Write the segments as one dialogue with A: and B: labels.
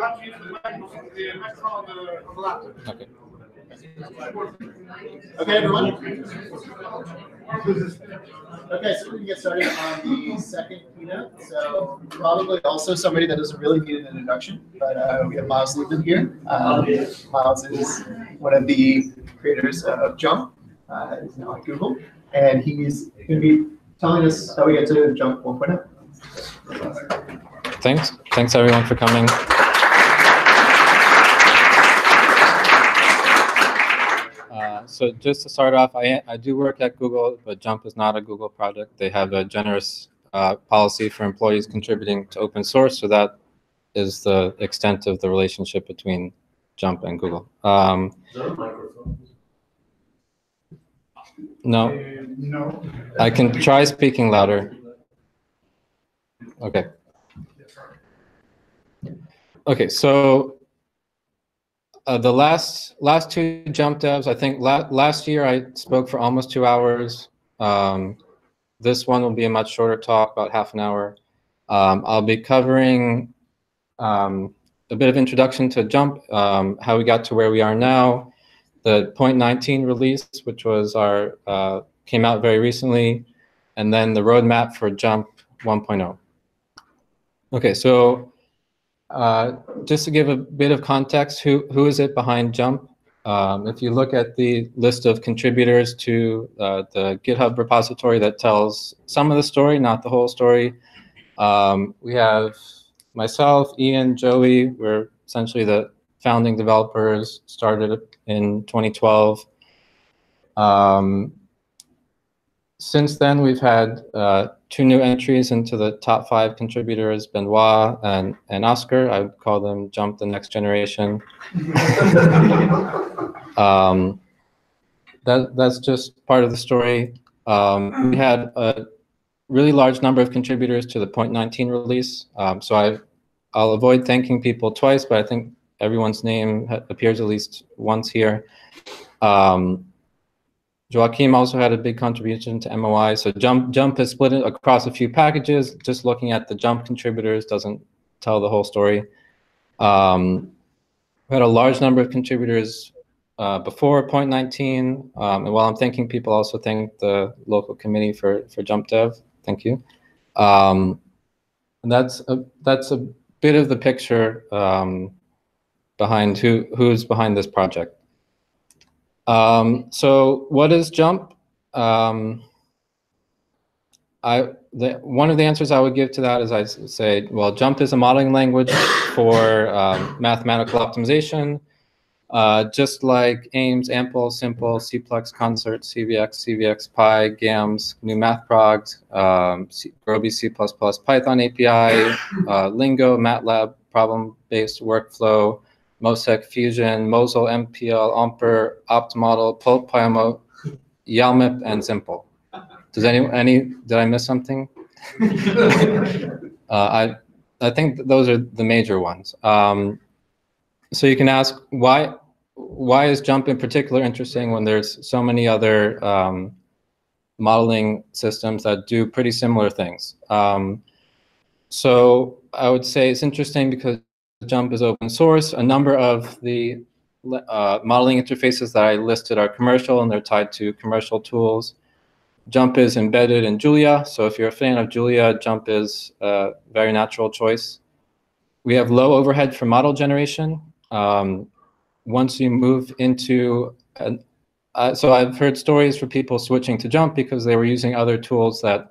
A: have to use the microphone on the laptop.
B: Okay.
A: Okay, everyone? Okay, so we're going to get started on the second keynote. So probably also somebody that doesn't really need an introduction, but we have Miles Lubin here. Miles is one of the creators of JuMP. He's now at Google, and he's going to be telling us how we get to JuMP 1.0.
B: Thanks everyone for coming. So just to start off, I do work at Google, but JuMP is not a Google project. They have a generous policy for employees contributing to open source, so that is the extent of the relationship between JuMP and Google. No. I can try speaking louder. Okay. Okay, so the last two JuMP devs, I think last year I spoke for almost 2 hours. This one will be a much shorter talk, about half an hour. I'll be covering a bit of introduction to JuMP, how we got to where we are now, the 0.19 release, which was our came out very recently, and then the roadmap for JuMP 1.0. Okay, so just to give a bit of context, who is it behind JuMP? If you look at the list of contributors to the GitHub repository that tells some of the story, not the whole story, we have myself, Ian, Joey. We're essentially the founding developers, started in 2012. Since then, we've had 2 new entries into the top 5 contributors, Benoit and Oscar. I would call them JuMP the next generation. That's just part of the story. We had a really large number of contributors to the 0.19 release. So I'll avoid thanking people twice, but I think everyone's name appears at least once here. Joachim also had a big contribution to MOI. So JuMP is split across a few packages. Just looking at the JuMP contributors doesn't tell the whole story. We had a large number of contributors before 0.19. And while I'm thanking people, also thank the local committee for JuMP-dev. Thank you. And that's a bit of the picture behind who's behind this project. So what is JuMP? One of the answers I would give to that is I say, well, JuMP is a modeling language for mathematical optimization, just like AIMS, AMPLE, Simple, Cplex, Concert, CVX, CVX, GAMS, GNU MathProg, Groby C++, Python API, Lingo, MATLAB, problem-based workflow, MOSEC, Fusion, Mosel, MPL, Ampere, OptModel, Pulp, Pymo, YAML, and Simple. Does did I miss something? I think those are the major ones. So you can ask why is JuMP in particular interesting when there's so many other modeling systems that do pretty similar things. So I would say it's interesting because JuMP is open source. A number of the modeling interfaces that I listed are commercial, and they're tied to commercial tools. JuMP is embedded in Julia, so if you're a fan of Julia, JuMP is a very natural choice. We have low overhead for model generation. Once you move into, so I've heard stories for people switching to JuMP because they were using other tools that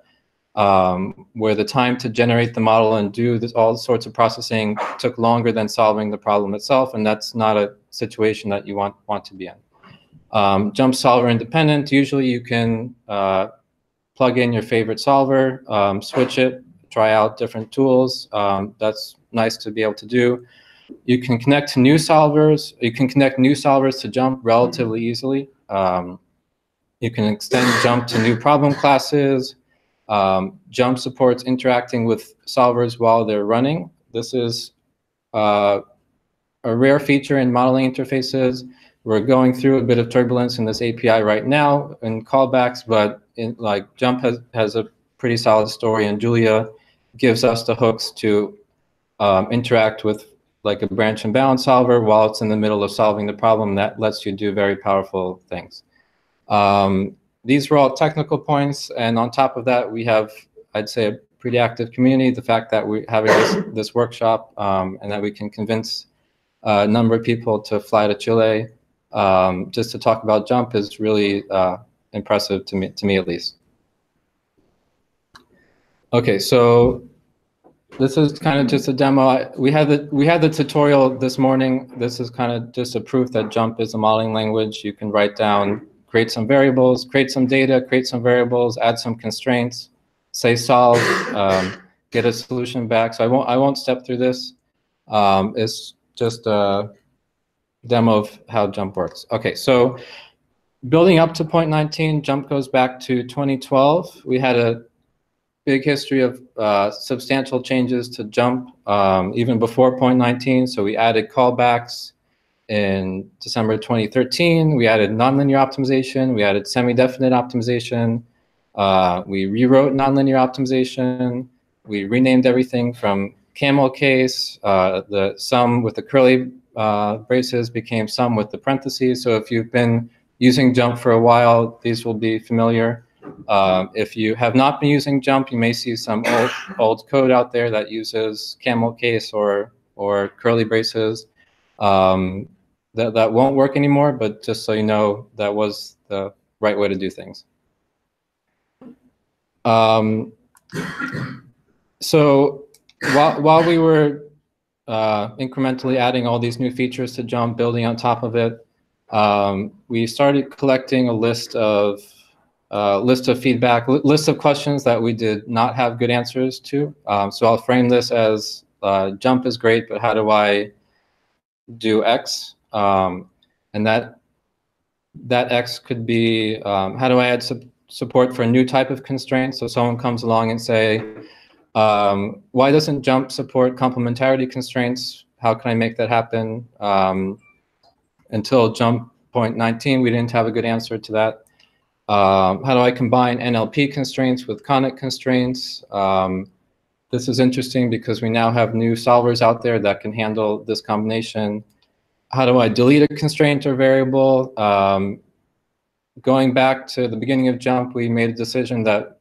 B: where the time to generate the model and do all sorts of processing took longer than solving the problem itself, and that's not a situation that you want to be in. JuMP solver independent. Usually you can plug in your favorite solver, switch it, try out different tools. That's nice to be able to do. You can connect to new solvers. You can connect new solvers to JuMP relatively easily. You can extend JuMP to new problem classes. JuMP supports interacting with solvers while they're running. This is a rare feature in modeling interfaces. We're going through a bit of turbulence in this API right now in callbacks, but JuMP has a pretty solid story, and Julia gives us the hooks to interact with like a branch and bound solver while it's in the middle of solving the problem. That lets you do very powerful things. These were all technical points, and on top of that, we have, I'd say, a pretty active community. The fact that we're having this workshop and that we can convince a number of people to fly to Chile just to talk about JuMP is really impressive to me at least. Okay, so this is kind of just a demo. We had the tutorial this morning. This is kind of just a proof that JuMP is a modeling language. You can write down, create some variables, create some data, create some variables, add some constraints, say solve, get a solution back. So I won't step through this. It's just a demo of how JuMP works. Okay, so building up to 0.19, JuMP goes back to 2012. We had a big history of substantial changes to JuMP even before 0.19. So we added callbacks in December 2013. We added nonlinear optimization. We added semi-definite optimization. We rewrote nonlinear optimization. We renamed everything from camel case. The sum with the curly braces became sum with the parentheses. So if you've been using JuMP for a while, these will be familiar. If you have not been using JuMP, you may see some old code out there that uses camel case or curly braces. That won't work anymore, but just so you know, that was the right way to do things. So while we were incrementally adding all these new features to JuMP, building on top of it, we started collecting a list of feedback, list of questions that we did not have good answers to. So I'll frame this as JuMP is great, but how do I do X? And that X could be, how do I add support for a new type of constraint? So someone comes along and say, why doesn't JuMP support complementarity constraints? How can I make that happen? Until JuMP 0.19, we didn't have a good answer to that. How do I combine NLP constraints with conic constraints? This is interesting because we now have new solvers out there that can handle this combination. How do I delete a constraint or variable? Going back to the beginning of JuMP, we made a decision that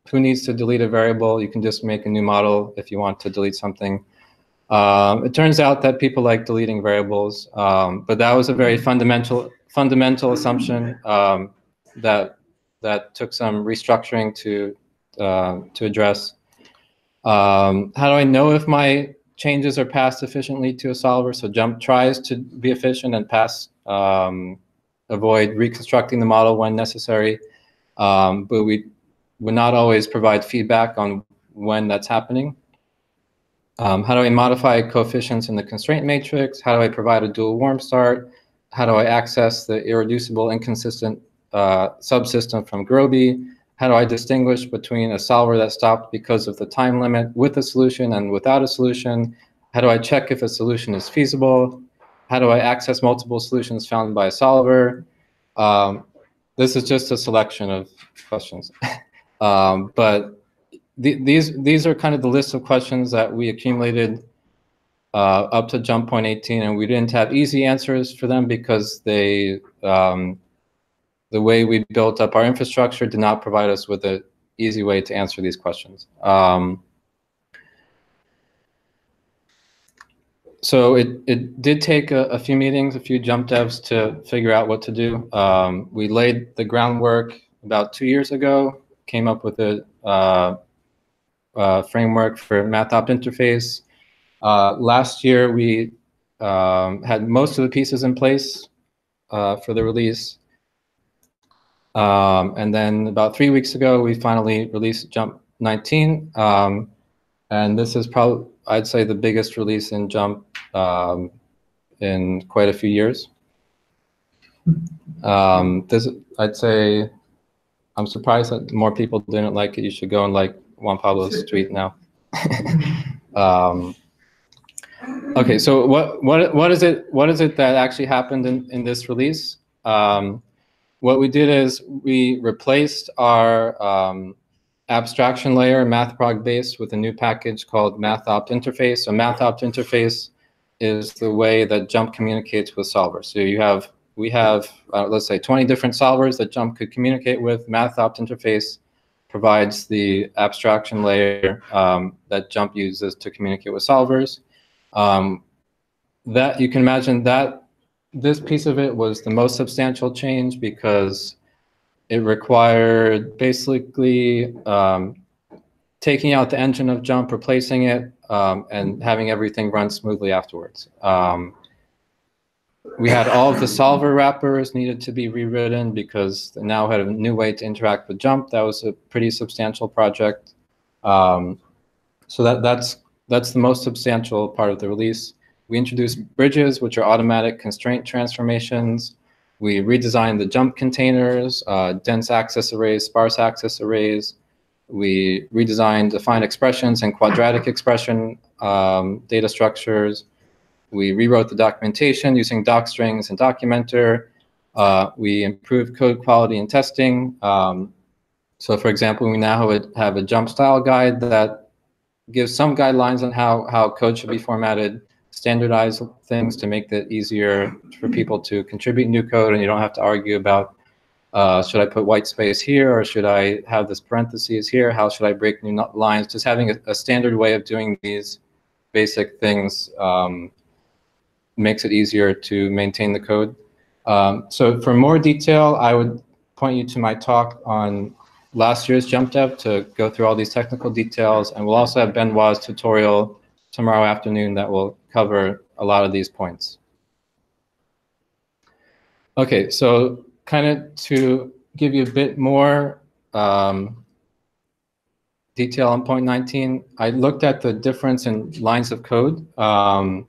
B: who needs to delete a variable? You can just make a new model if you want to delete something. It turns out that people like deleting variables, but that was a very fundamental assumption that took some restructuring to address. How do I know if my changes are passed efficiently to a solver? So JuMP tries to be efficient and avoid reconstructing the model when necessary, but we would not always provide feedback on when that's happening. How do I modify coefficients in the constraint matrix? How do I provide a dual warm start? How do I access the irreducible inconsistent subsystem from Groby? How do I distinguish between a solver that stopped because of the time limit with a solution and without a solution? How do I check if a solution is feasible? How do I access multiple solutions found by a solver? This is just a selection of questions. But these are kind of the list of questions that we accumulated up to JuMP 0.18, and we didn't have easy answers for them because they, the way we built up our infrastructure did not provide us with an easy way to answer these questions. So it did take a few meetings, a few JuMP devs to figure out what to do. We laid the groundwork about 2 years ago, came up with a framework for math-opt interface. Last year, we had most of the pieces in place for the release. And then about 3 weeks ago, we finally released JuMP 19. And this is probably, I'd say, the biggest release in JuMP in quite a few years. I'd say, I'm surprised that more people didn't like it. You should go and like Juan Pablo's tweet now. Okay, so what is it that actually happened in this release? What we did is we replaced our abstraction layer, MathProg base, with a new package called math-opt interface. So math-opt interface is the way that JuMP communicates with solvers. So we have let's say 20 different solvers that JuMP could communicate with. MathOpt interface provides the abstraction layer that JuMP uses to communicate with solvers. That you can imagine that this piece of it was the most substantial change because it required basically taking out the engine of JuMP, replacing it, and having everything run smoothly afterwards. We had all of the solver wrappers needed to be rewritten because they now had a new way to interact with JuMP. That was a pretty substantial project. So that's the most substantial part of the release. We introduced bridges, which are automatic constraint transformations. We redesigned the JuMP containers, dense access arrays, sparse access arrays. We redesigned defined expressions and quadratic expression data structures. We rewrote the documentation using docstrings and documenter. We improved code quality and testing. So for example, we now have a JuMP style guide that gives some guidelines on how code should be formatted, standardize things to make it easier for people to contribute new code, and you don't have to argue about should I put white space here or should I have this parentheses here? How should I break new lines? Just having a standard way of doing these basic things makes it easier to maintain the code. So for more detail, I would point you to my talk on last year's JuMP-dev to go through all these technical details. And we'll also have Benoit's tutorial tomorrow afternoon that will cover a lot of these points. Okay, so kind of to give you a bit more detail on point 19, I looked at the difference in lines of code from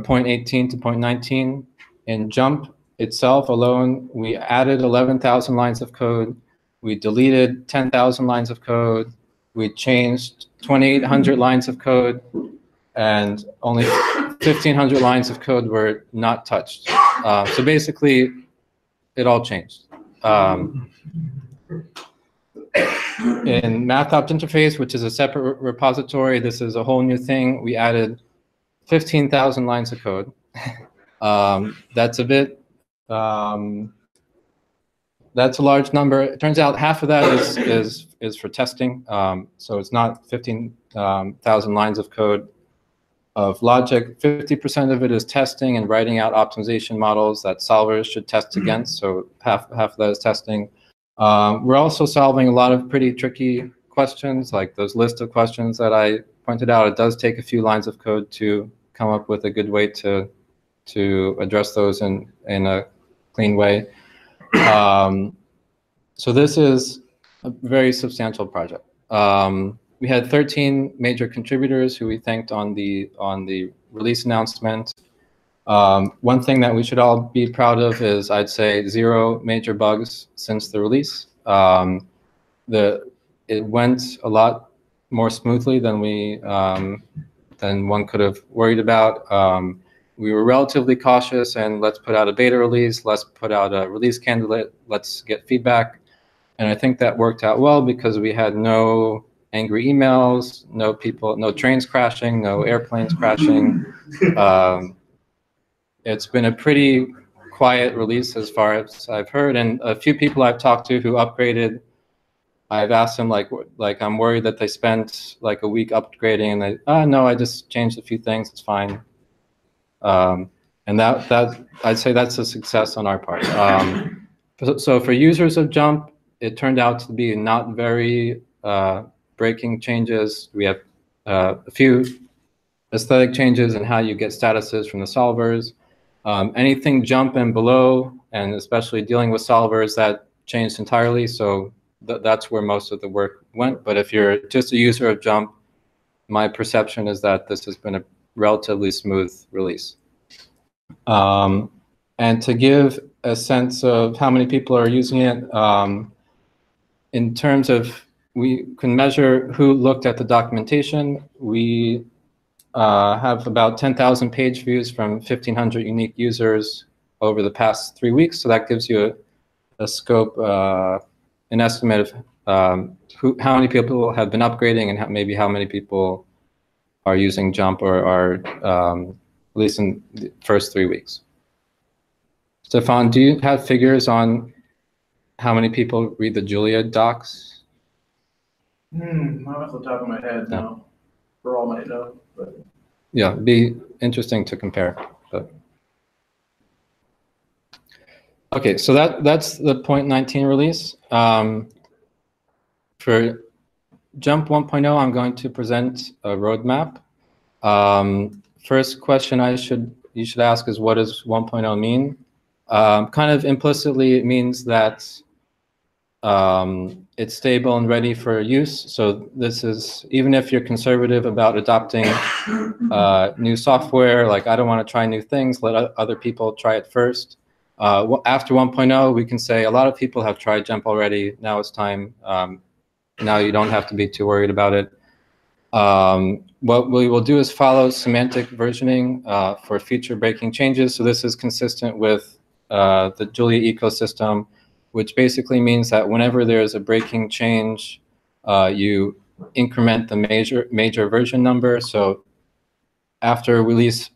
B: point 18 to point 19. In JuMP itself alone, we added 11,000 lines of code. We deleted 10,000 lines of code. We changed 2,800 lines of code, and only 1,500 lines of code were not touched. So basically, it all changed. In MathOpt interface, which is a separate repository, this is a whole new thing. We added 15,000 lines of code. That's a bit, that's a large number. It turns out half of that is for testing. So it's not 15,000 lines of code of logic. 50% of it is testing and writing out optimization models that solvers should test against. So half of that is testing. We're also solving a lot of pretty tricky questions, like those list of questions that I pointed out. It does take a few lines of code to come up with a good way to address those in a clean way. So this is a very substantial project. We had 13 major contributors who we thanked on the release announcement. One thing that we should all be proud of is, I'd say, 0 major bugs since the release. It went a lot more smoothly than than one could have worried about. We were relatively cautious and let's put out a beta release, let's put out a release candidate, let's get feedback. And I think that worked out well because we had no angry emails, no trains crashing, no airplanes crashing. It's been a pretty quiet release as far as I've heard, and a few people I've talked to who upgraded, I've asked them like I'm worried that they spent like a week upgrading, and they, no, I just changed a few things, it's fine. And that I'd say that's a success on our part. So for users of JuMP, it turned out to be not very breaking changes. We have a few aesthetic changes in how you get statuses from the solvers. Anything JuMP and below, and especially dealing with solvers, that changed entirely. So that's where most of the work went. But if you're just a user of JuMP, my perception is that this has been a relatively smooth release. And to give a sense of how many people are using it, in terms of, we can measure who looked at the documentation. We have about 10,000 page views from 1,500 unique users over the past 3 weeks. So that gives you a scope, an estimate of how many people have been upgrading and maybe how many people are using JuMP or are least in the first 3 weeks. Stefan, do you have figures on how many people read the Julia docs?
C: Not off the top of my head, no. For all might know, but
B: yeah, it'd be interesting to compare. But okay, so that's the 0.19 release. For JuMP 1.0, I'm going to present a roadmap. First question you should ask is, what does 1.0 mean? Kind of implicitly, it means that it's stable and ready for use. So this is, even if you're conservative about adopting new software, like I don't want to try new things, let other people try it first. After 1.0, we can say a lot of people have tried JuMP already. Now it's time. Now you don't have to be too worried about it. What we will do is follow semantic versioning for future breaking changes. So this is consistent with the Julia ecosystem, which basically means that whenever there's a breaking change, you increment the major version number. So after we release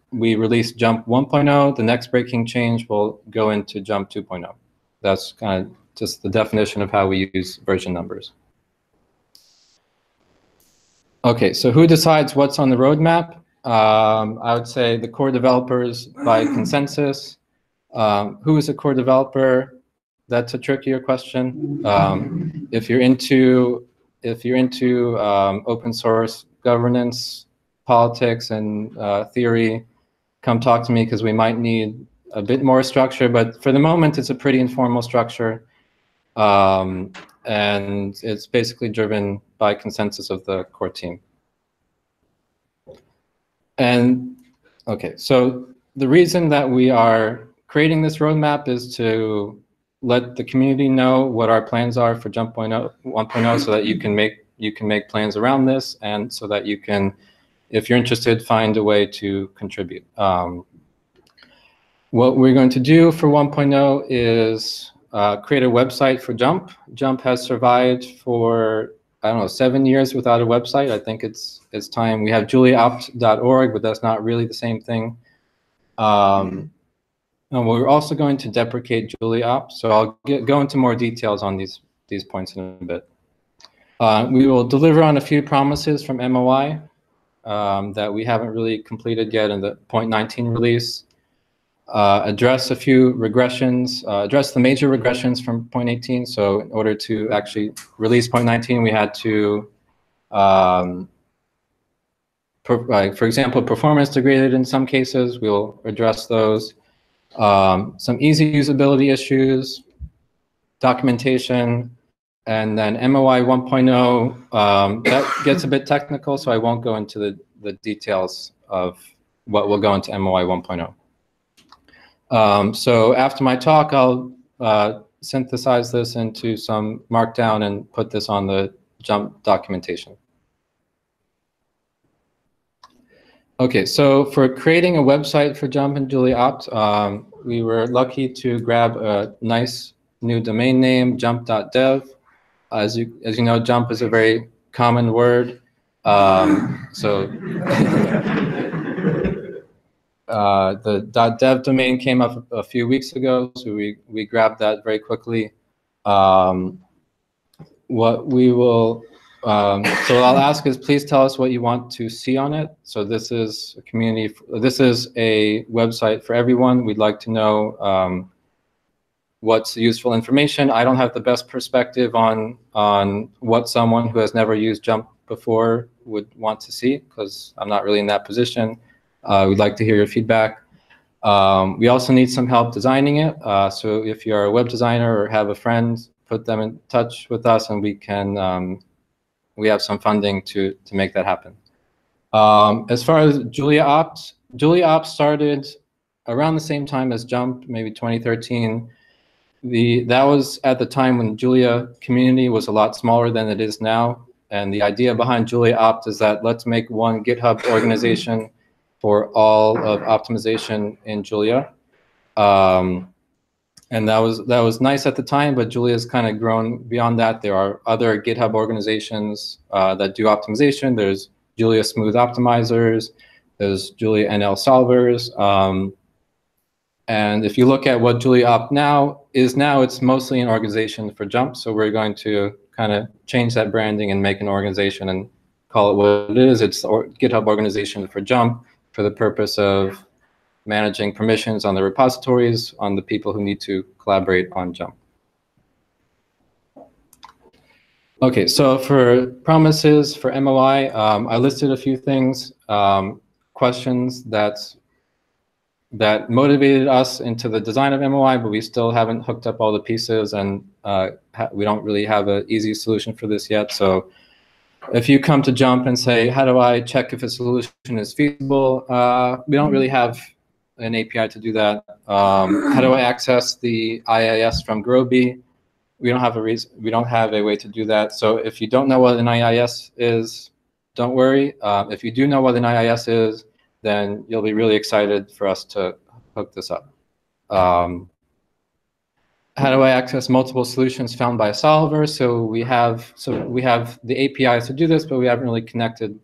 B: JuMP 1.0, the next breaking change will go into JuMP 2.0. That's kind of just the definition of how we use version numbers. Okay, so who decides what's on the roadmap? I would say the core developers by consensus. Who is a core developer? That's a trickier question. If you're into open source governance, politics, and theory, come talk to me, because we might need a bit more structure. But for the moment, it's a pretty informal structure. And it's basically driven by consensus of the core team. And okay, so the reason that we are creating this roadmap is to let the community know what our plans are for JuMP 1.0, so that you can make plans around this, and so that you can, if you're interested, find a way to contribute. What we're going to do for 1.0 is create a website for JuMP. JuMP has survived for, I don't know, 7 years without a website. I think it's time. We have juliaopt.org, but that's not really the same thing. And we're also going to deprecate JuliaOpt, so I'll go into more details on these points in a bit. We will deliver on a few promises from MOI that we haven't really completed yet in the 0.19 release. Address a few regressions, address the major regressions from 0.18. So in order to actually release 0.19, we had to, for example, performance degraded in some cases. We'll address those. Some easy usability issues, documentation, and then MOI 1.0. That gets a bit technical, so I won't go into the details of what will go into MOI 1.0. So after my talk, I'll synthesize this into some markdown and put this on the JuMP documentation. Okay, so for creating a website for JuMP and JuliaOpt, we were lucky to grab a nice new domain name, JuMP.dev. As you know, JuMP is a very common word. So the .dev domain came up a few weeks ago, so we grabbed that very quickly. What we will, so I'll ask is, please tell us what you want to see on it. So this is a community, this is a website for everyone. We'd like to know what's useful information. I don't have the best perspective on what someone who has never used JuMP before would want to see, because I'm not really in that position. We'd like to hear your feedback. We also need some help designing it. So if you're a web designer or have a friend, put them in touch with us, and we can, we have some funding to make that happen. As far as JuliaOpt, JuliaOpt started around the same time as JuMP, maybe 2013. That was at the time when Julia community was a lot smaller than it is now. And the idea behind JuliaOpt is that let's make one GitHub organization for all of optimization in Julia. And that was nice at the time, but Julia's kind of grown beyond that. There are other GitHub organizations that do optimization. There's Julia Smooth Optimizers. There's Julia NL solvers. And if you look at what Julia Opt now is now, it's mostly an organization for JuMP. So we're going to kind of change that branding and make an organization and call it what it is. It's GitHub organization for JuMP for the purpose of managing permissions on the repositories, on the people who need to collaborate on JuMP. Okay, so for promises for MOI, I listed a few things, questions that motivated us into the design of MOI, but we still haven't hooked up all the pieces, and we don't really have an easy solution for this yet. So if you come to JuMP and say, how do I check if a solution is feasible? We don't really have an API to do that. How do I access the IIS from Groby? We don't have a way to do that. So if you don't know what an IIS is, don't worry. If you do know what an IIS is, then you'll be really excited for us to hook this up. How do I access multiple solutions found by a solver? So we have the APIs to do this, but we haven't really connected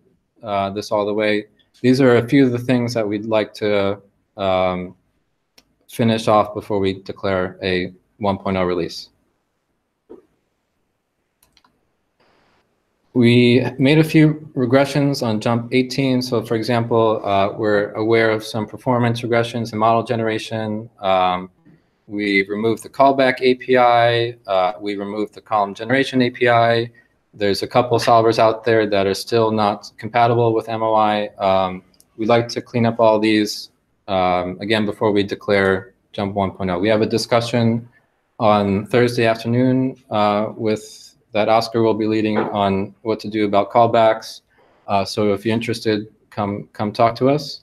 B: this all the way. These are a few of the things that we'd like to finish off before we declare a 1.0 release. We made a few regressions on JuMP 18. So for example, we're aware of some performance regressions in model generation. We removed the callback API. We removed the column generation API. There's a couple solvers out there that are still not compatible with MOI. We'd like to clean up all these, again, before we declare JuMP 1.0. We have a discussion on Thursday afternoon that Oscar will be leading on what to do about callbacks. So if you're interested, come talk to us.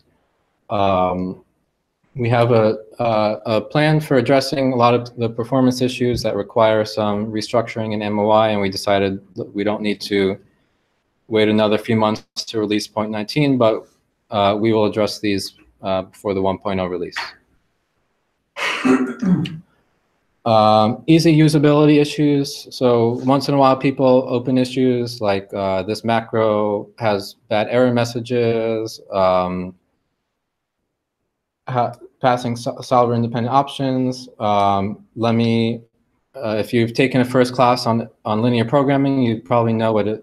B: We have a plan for addressing a lot of the performance issues that require some restructuring in MOI, and we decided that we don't need to wait another few months to release 0.19, but we will address these before the 1.0 release. Easy usability issues. So once in a while, people open issues like this macro has bad error messages, passing solver independent options. If you've taken a first class on linear programming, you probably know what an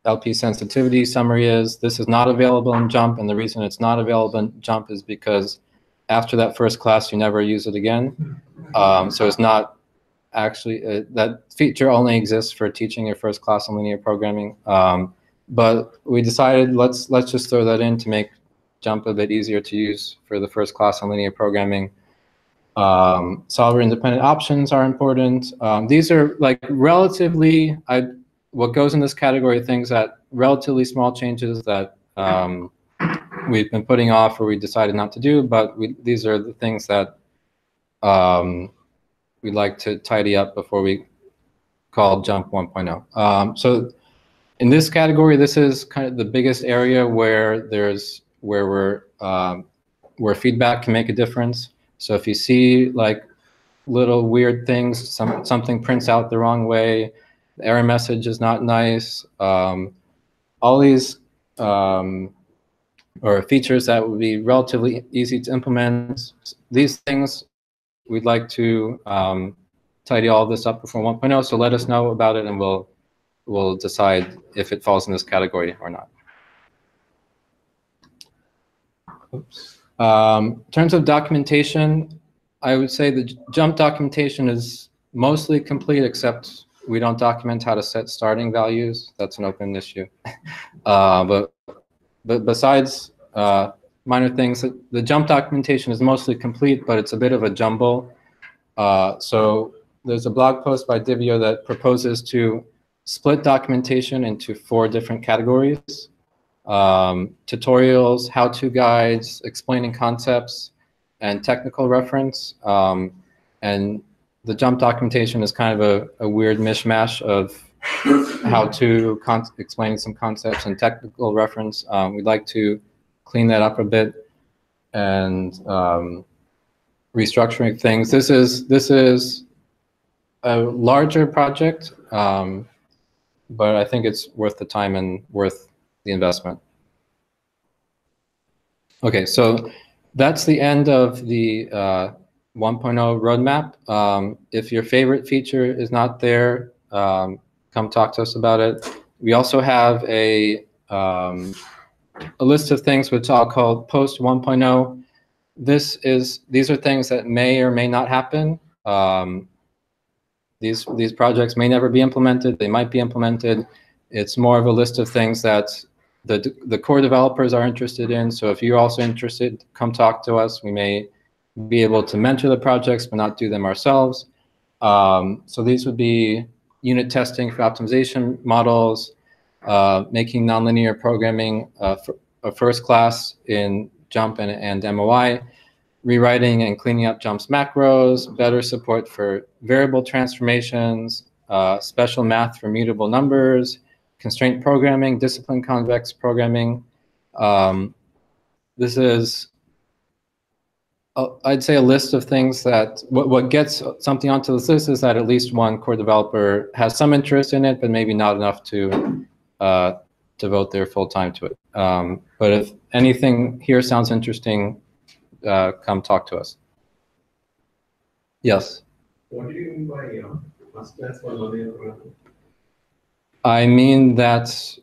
B: LP sensitivity summary is. This is not available in JuMP, and the reason it's not available in JuMP is because after that first class, you never use it again. So it's not actually, that feature only exists for teaching your first class on linear programming. But we decided let's just throw that in to make JuMP a bit easier to use for the first class on linear programming. Solver independent options are important. These are like relatively, what goes in this category of things that relatively small changes that we've been putting off or we decided not to do, but these are the things that we'd like to tidy up before we call JuMP 1.0. So in this category, this is kind of the biggest area where where feedback can make a difference. So if you see like little weird things, something prints out the wrong way, the error message is not nice, all these or features that would be relatively easy to implement, these things we'd like to tidy all this up before 1.0. So let us know about it, and we'll decide if it falls in this category or not. Oops. In terms of documentation, I would say the JuMP documentation is mostly complete, except we don't document how to set starting values. That's an open issue. But besides minor things, the JuMP documentation is mostly complete, but it's a bit of a jumble. So there's a blog post by Divio that proposes to split documentation into 4 different categories. Tutorials, how-to guides, explaining concepts, and technical reference. And the JuMP documentation is kind of a weird mishmash of how-to, explaining some concepts, and technical reference. We'd like to clean that up a bit and restructuring things. This is a larger project, but I think it's worth the time and worth the investment. Okay, so that's the end of the 1.0 roadmap. If your favorite feature is not there, come talk to us about it. We also have a list of things which I'll call post 1.0. These are things that may or may not happen. These projects may never be implemented. They might be implemented. It's more of a list of things that the core developers are interested in. So if you're also interested, come talk to us. We may be able to mentor the projects, but not do them ourselves. So these would be unit testing for optimization models, making nonlinear programming a first class in JuMP and MOI, rewriting and cleaning up JuMP's macros, better support for variable transformations, special math for mutable numbers, constraint programming, discipline convex programming. This is, I'd say, a list of things that, what gets something onto this list is that at least one core developer has some interest in it, but maybe not enough to devote their full time to it. But if anything here sounds interesting, come talk to us. Yes?
D: What do you mean by first class for nonlinear programming?
B: I mean that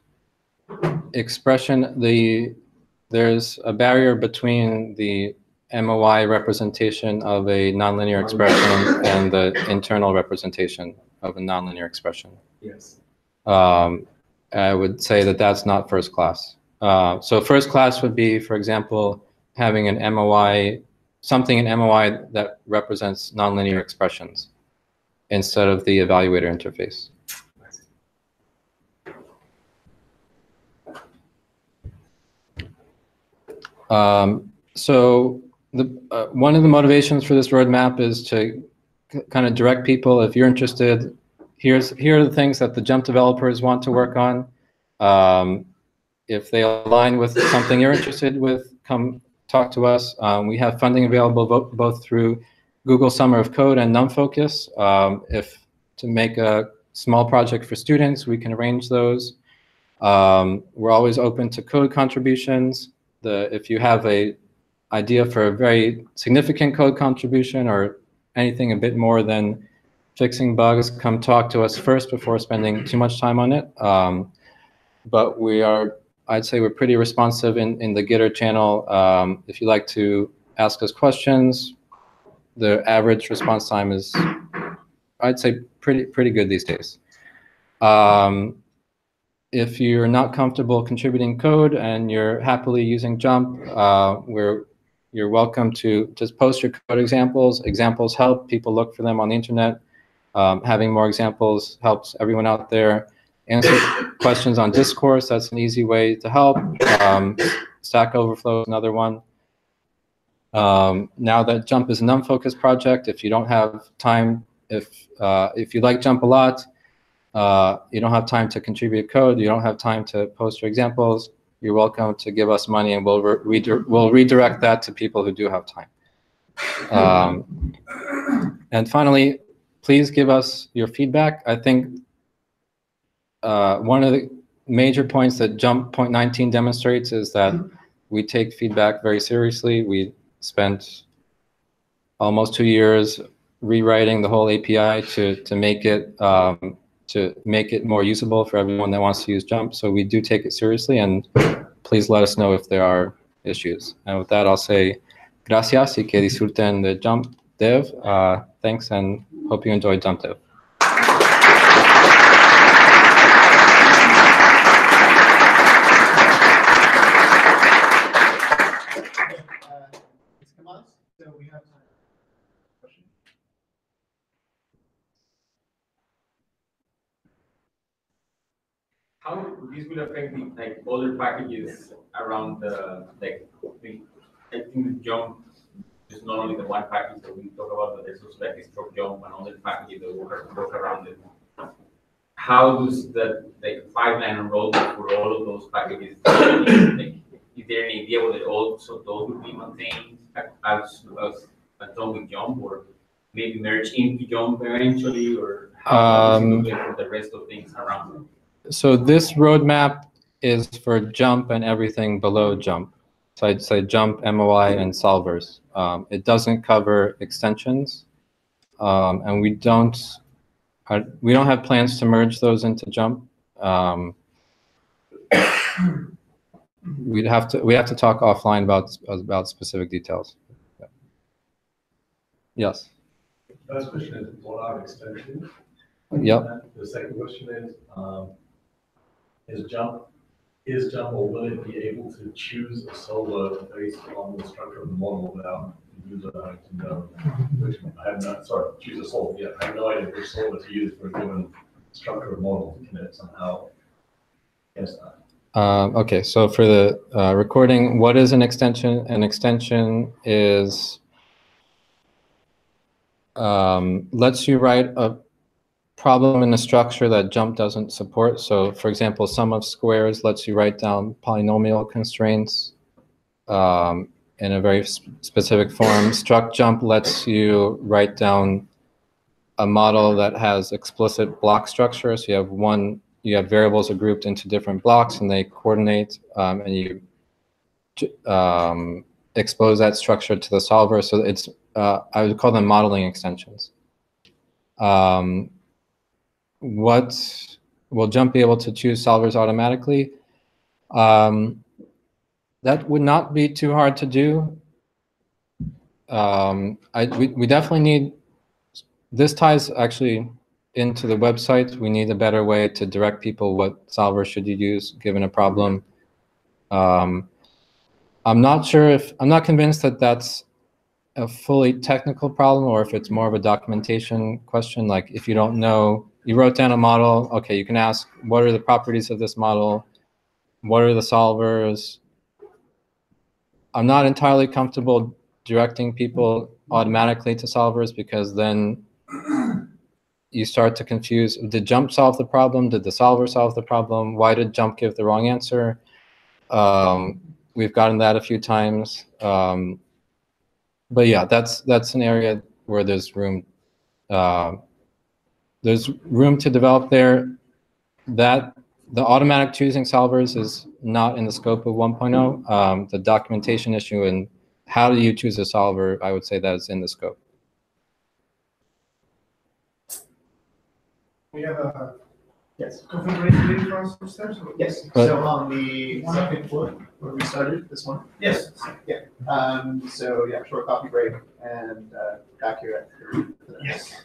B: expression, there's a barrier between the MOI representation of a nonlinear expression and the internal representation of a nonlinear expression.
D: Yes.
B: I would say that that's not first class. So first class would be, for example, having an MOI, something in MOI that represents nonlinear expressions instead of the evaluator interface. So one of the motivations for this roadmap is to kind of direct people, if you're interested, here are the things that the JuMP developers want to work on. If they align with something you're interested with, come talk to us. We have funding available both through Google Summer of Code and NumFocus. If to make a small project for students, we can arrange those. We're always open to code contributions. If you have a idea for a very significant code contribution or anything a bit more than fixing bugs, come talk to us first before spending too much time on it. But I'd say we're pretty responsive in the Gitter channel. If you like to ask us questions, the average response time is, I'd say, pretty good these days. If you're not comfortable contributing code and you're happily using JuMP, you're welcome to just post your code examples. Examples help. People look for them on the internet. Having more examples helps everyone out there. Answer questions on Discourse. That's an easy way to help. Stack Overflow is another one. Now that JuMP is a NumFocus project, if you don't have time, if you like JuMP a lot, you don't have time to contribute code, you don't have time to post your examples, you're welcome to give us money and we'll redirect that to people who do have time. And finally, please give us your feedback. I think one of the major points that JuMP.19 demonstrates is that we take feedback very seriously. We spent almost 2 years rewriting the whole API to make it more usable for everyone that wants to use JuMP. So we do take it seriously, and please let us know if there are issues. And with that, I'll say gracias y que disfruten de JuMP-dev. Thanks, and hope you enjoyed JuMP-dev.
A: So we have time. Question?
D: How this will affect the other packages around the I think JuMP is not only the one package that we talk about, but there's also the stroke JuMP and other packages that work around it. How does that pipeline and roadmap for all of those packages? Is there any idea whether also those will be maintained as done with JuMP, or maybe merge into JuMP eventually, or how does it look like for the rest of things around it?
B: So this roadmap is for JuMP and everything below JuMP. So I'd say JuMP, MOI, and solvers. It doesn't cover extensions, and we don't have plans to merge those into JuMP. We have to talk offline about specific details. Yeah. Yes.
E: First question is, what are extensions?
B: Yep.
E: The second question is JuMP or will it be able to choose a solver based on the structure of the model without the user having to know which? Choose a solver. Yeah, I have no idea which solver to use for a given structure of model. Can it somehow guess that?
B: Okay, so for the recording, what is an extension? An extension is lets you write a problem in a structure that JuMP doesn't support. So for example, sum of squares lets you write down polynomial constraints in a very specific form. Struct JuMP lets you write down a model that has explicit block structure. So you have variables are grouped into different blocks and they coordinate, and you expose that structure to the solver. So it's I would call them modeling extensions. What will JuMP be able to choose solvers automatically? That would not be too hard to do. We definitely need, this ties actually into the website. We need a better way to direct people what solver should you use given a problem. I'm not convinced that that's a fully technical problem or if it's more of a documentation question. Like if you don't know, you wrote down a model, okay, you can ask, what are the properties of this model? What are the solvers? I'm not entirely comfortable directing people automatically to solvers because then you start to confuse, did JuMP solve the problem? Did the solver solve the problem? Why did JuMP give the wrong answer? We've gotten that a few times. But yeah, that's an area where there's room to develop there. That the automatic choosing solvers is not in the scope of 1.0. The documentation issue and how do you choose a solver, I would say that is in the scope.
C: We have a
A: Yes.
C: configuration link for us upstairs?
A: Yes.
B: But-
A: So on the second floor where we started, this one.
C: Yes.
A: Yeah. So yeah, short coffee break and back here at 3.
C: Yes.